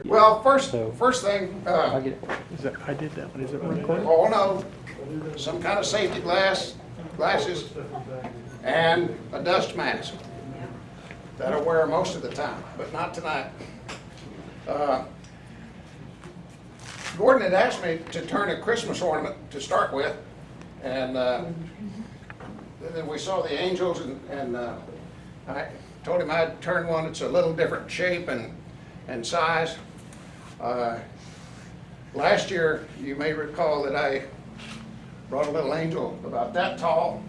Well, first thing, I get, is that, I did that one, is it recorded? oh no, some kind of safety glasses, and a dust mask that I wear most of the time, but not tonight. Gordon had asked me to turn a Christmas ornament to start with, and then we saw the angels, and I told him I'd turn one that's a little different shape and size. Last year, you may recall that I brought a little angel about that tall.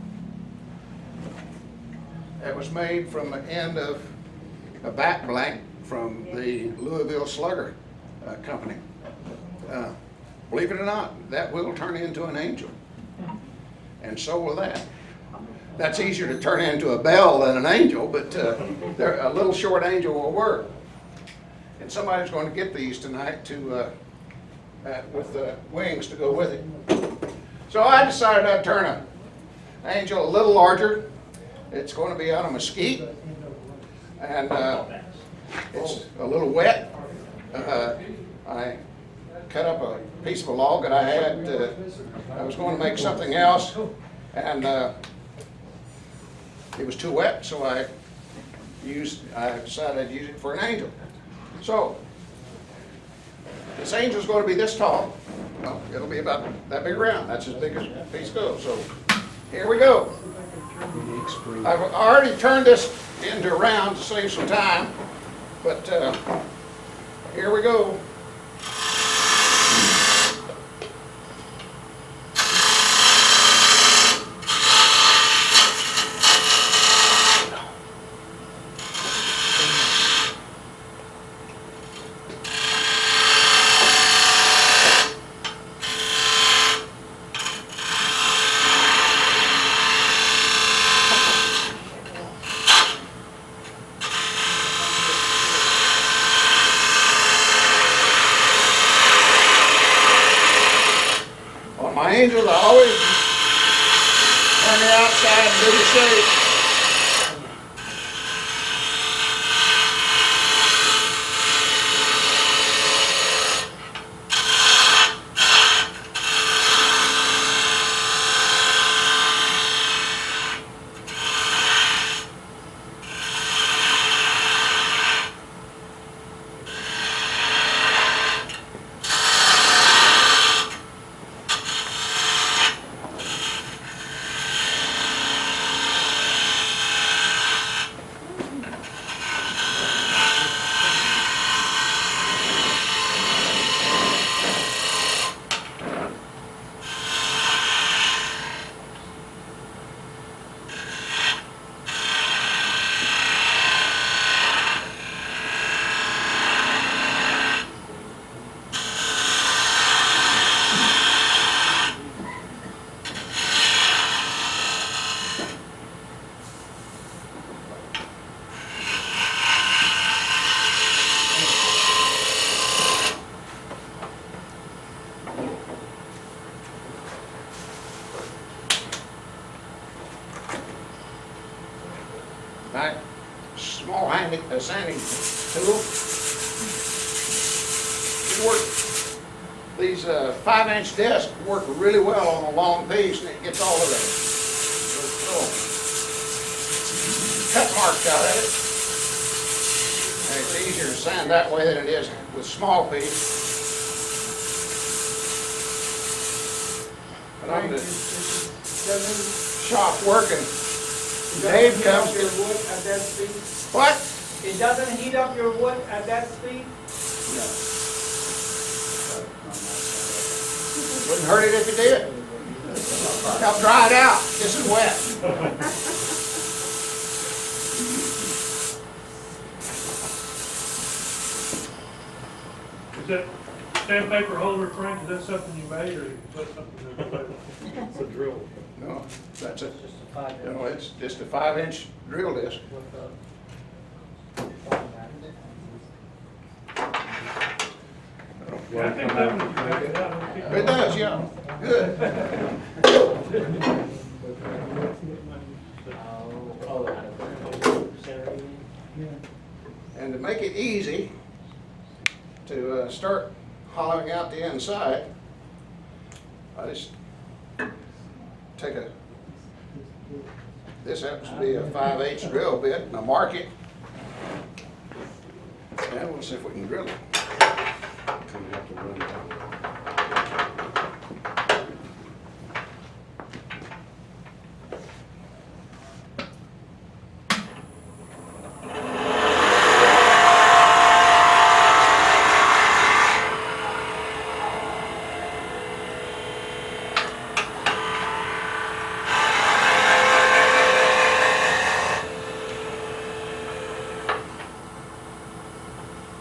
It was made from the end of a back blank from the Louisville Slugger company. Believe it or not, that will turn into an angel, and so will that. That's easier to turn into a bell than an angel, but a little short angel will work. And somebody's going to get these tonight to with the wings to go with it. So I decided I'd turn an angel a little larger. It's going to be on a mesquite, and it's a little wet. I cut up a piece of a log that I had. I was going to make something else, and it was too wet, so I decided I'd use it for an angel. So this angel's going to be this tall. Well, it'll be about that big around. That's as big as a piece goes. So here we go. I've already turned this into round to save some time, but here we go. My angels, I always turn the outside and do the shape. Right, small sanding tool. These 5-inch discs work really well on a long piece, and it gets all of the cut marks out of it. And it's easier to sand that way than it is with small piece. But I'm the shop working. Dave comes to your wood at that speed? What? It doesn't heat up your wood at that speed? No. Wouldn't hurt it if it did. Help dry it out. This is wet. Is that sandpaper holder, Frank, is that something you made, or is that something that It's a drill. No, that's it. No, it's just a 5-inch drill disc. I think that one would back it up. It does, yeah. Good. And to make it easy to start hollowing out the inside, I just take this happens to be a 5/8 drill bit, and I mark it, and we'll see if we can drill it.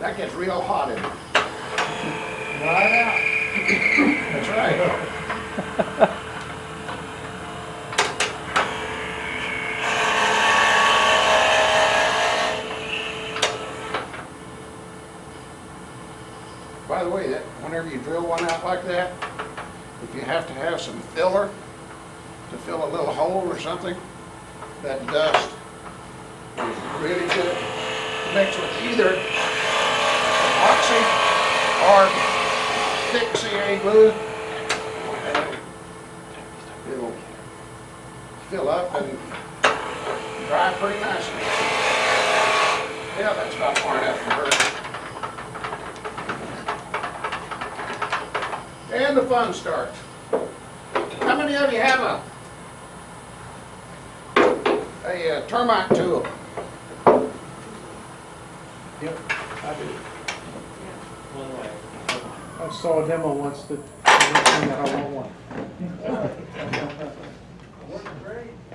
That gets real hot in there. Right out. That's right. By the way, that whenever you drill one out like that, if you have to have some filler to fill a little hole or something, that dust is really good mixed with either epoxy or thick CA glue, and it'll fill up and dry pretty nicely. Yeah, that's about far enough for her. And the fun starts. How many of you have a termite tool? Yep, I do. I saw a demo once that I want one.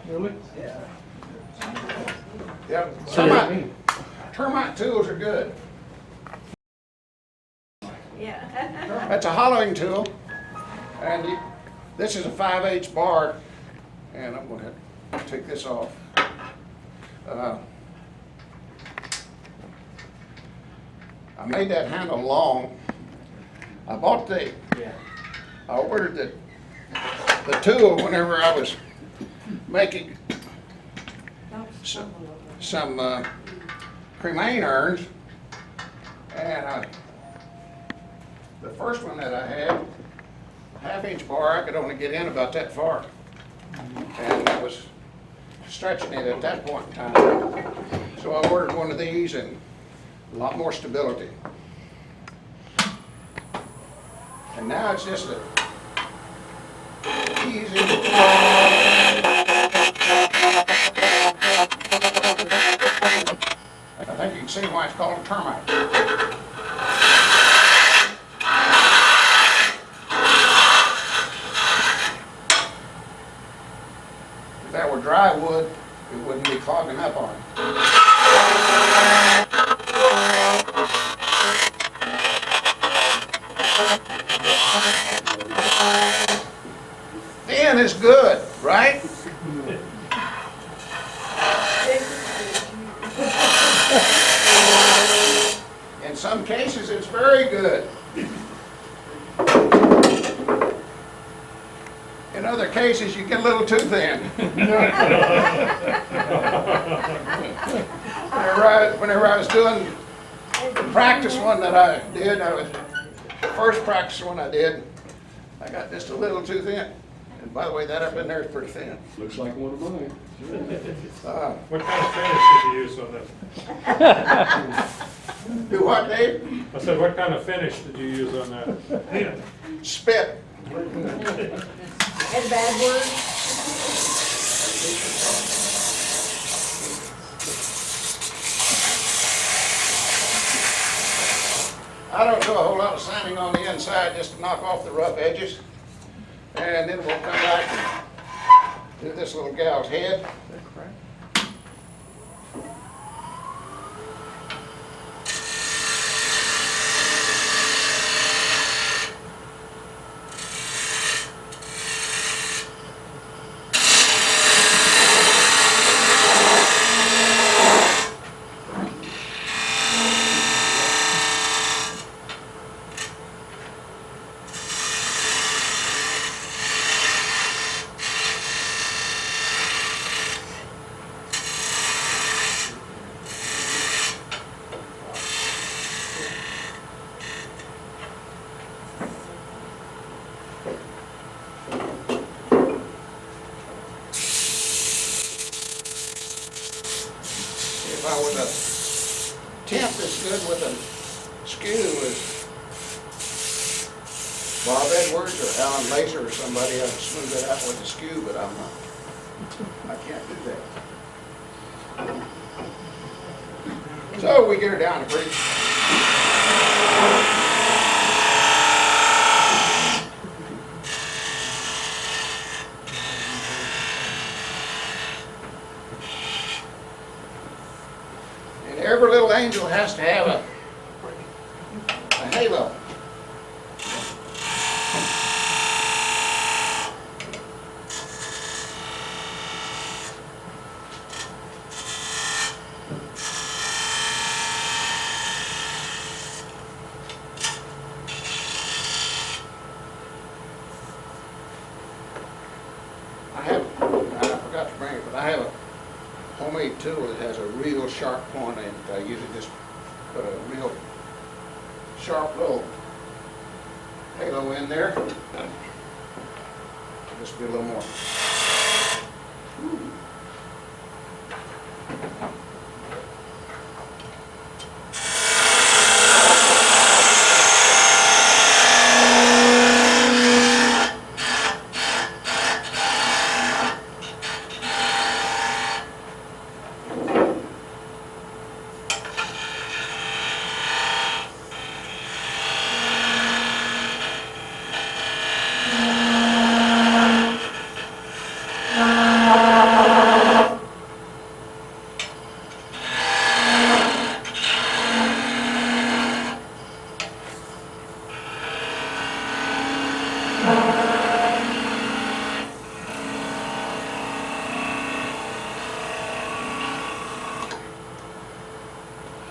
Really? Yep. So what do you mean? Termite tools are good. Yeah. That's a hollowing tool, and this is a 5/8 bar, and I'm going to take this off. I made that handle long. I bought I ordered the tool whenever I was making some cremain urns, and the first one that I had, a 1/2-inch bar, I could only get in about that far, and I was stretching it at that point in time. So I ordered one of these, and a lot more stability. And now it's just a easy. I think you can see why it's called a termite. If that were dry wood, it wouldn't be clogging up on it. Thin is good, right? In some cases, it's very good. In other cases, you get a little too thin. Whenever I was doing the practice one that I did, the first practice one I did, I got just a little too thin. And by the way, that up in there is pretty thin. Looks like one of mine. What kind of finish did you use on that? Do what, Dave? I said, what kind of finish did you use on that? Spit. And bad words. I don't do a whole lot of sanding on the inside just to knock off the rough edges. And then we'll come back and do this little gal's head. I was a temp that's good with a skew is Bob Edwards or Alan Laser or somebody, I'd smooth it out with a skew, but I'm not. I can't do that. So we get her down to pretty. And every little angel has to have a halo. I forgot to bring it, but I have a homemade tool that has a real sharp point in it. I usually just put a real sharp little halo in there. Just be a little more.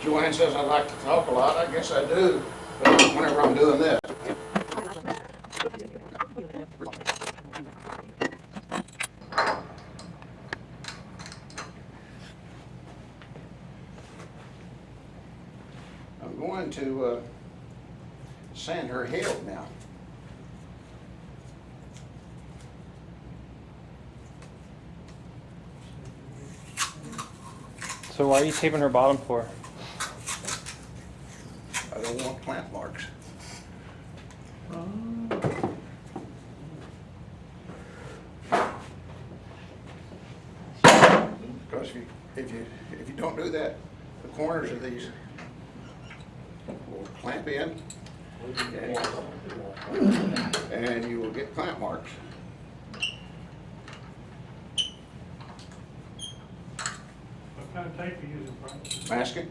Joanne says I like to talk a lot. I guess I do, but whenever I'm doing this. I'm going to sand her head now. So why are you taping her bottom for? I don't want plant marks. Because if you don't do that, the corners of these will clamp in, and you will get clamp marks. What kind of tape are you using, Frank? Masking.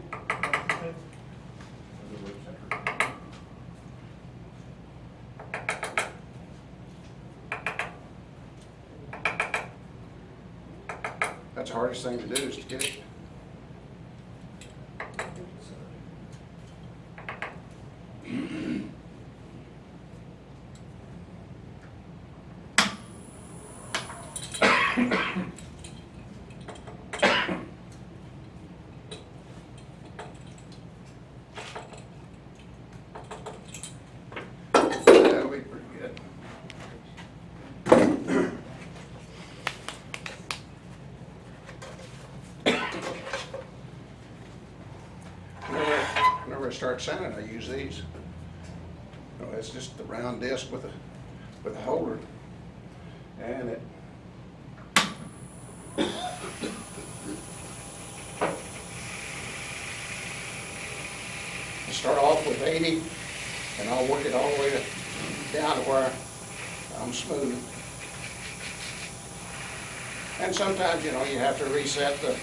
That's the hardest thing to do is to get it. That'll be pretty good. Whenever I start sanding, I use these. It's just the round disc with a holder, and it. I start off with 80, and I'll work it all the way down to where I'm smooth. And sometimes, you know, you have to reset the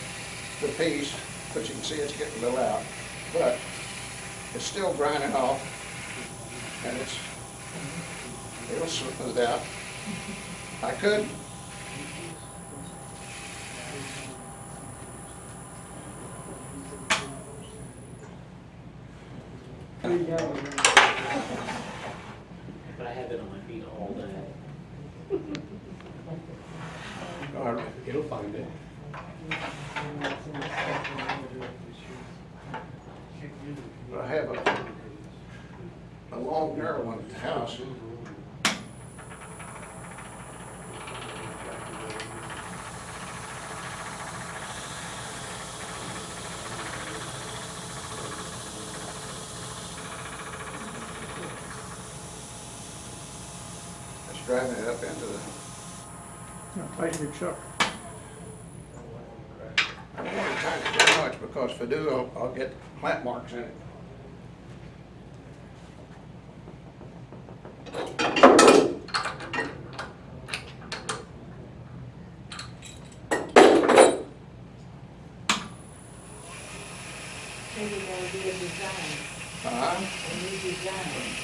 piece, but you can see it's getting a little out. But it's still grinding off, and it'll smooth out. I could. But I have it on my feet all day. It'll find it. But I have a long, narrow one at the house. driving it up into the, Tighten your chuck. I don't want to tighten it too much because if I do, I'll get plant marks in it. Maybe that'll be a design, Uh-huh. a new design.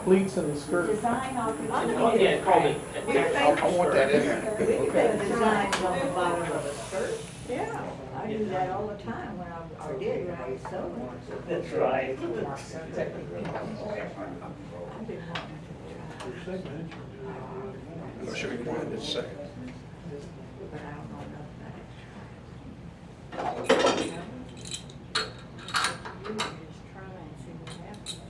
Pleats and the skirt. Design off the Oh, yeah, called it. I want that in there. We can put designs on the bottom of a skirt. Yeah, I do that all the time when I did when I was sewing. That's right. I've been wanting to try, I'll show you one in just a second. but I don't know enough about it. You just try and see what happens.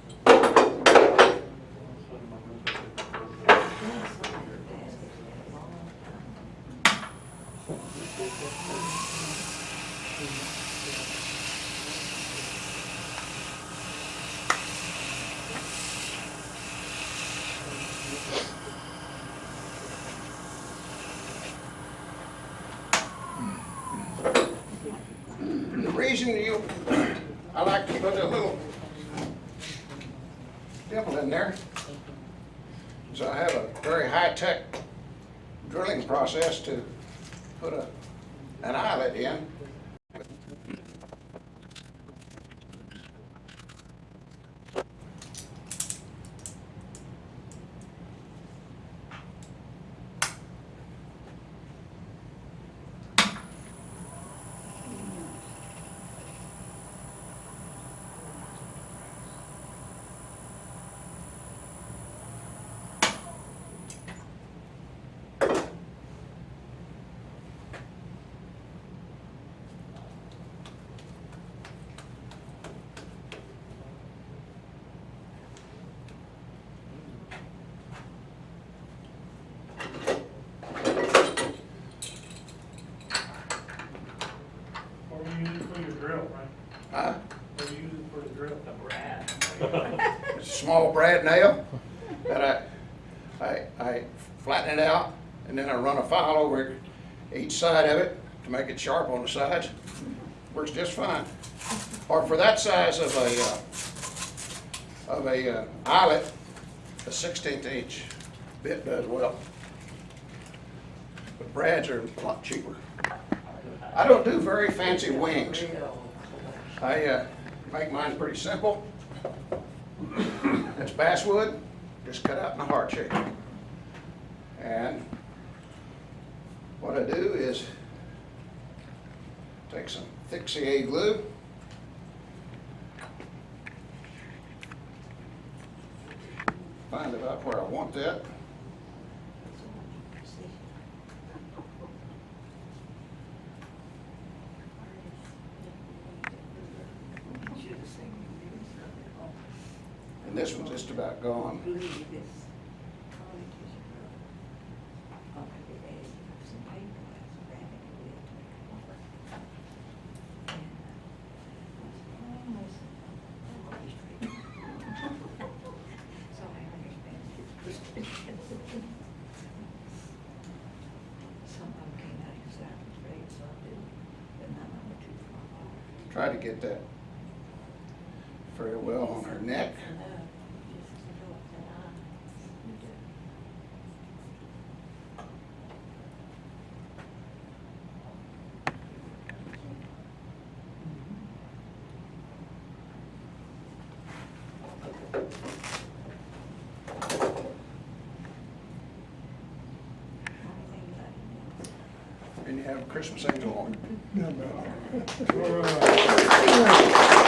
The reason I like to put a little dimple in there is I have a very high-tech drilling process to put an eyelet in. What were you using for your drill, Frank? Huh? What were you using for the drill? It's a small brad nail that I flatten it out and then I run a file over each side of it to make it sharp on the sides. Works just fine. Or for that size of a eyelet, a 1/16 inch bit does well. But brads are a lot cheaper. I don't do very fancy wings. I make mine pretty simple. It's basswood, just cut out in a heart shape. And what I do is take some thick CA glue, find about where I want that. And this one's just about gone. Try to get that very well on her neck. And you have a Christmas angel on it. All right.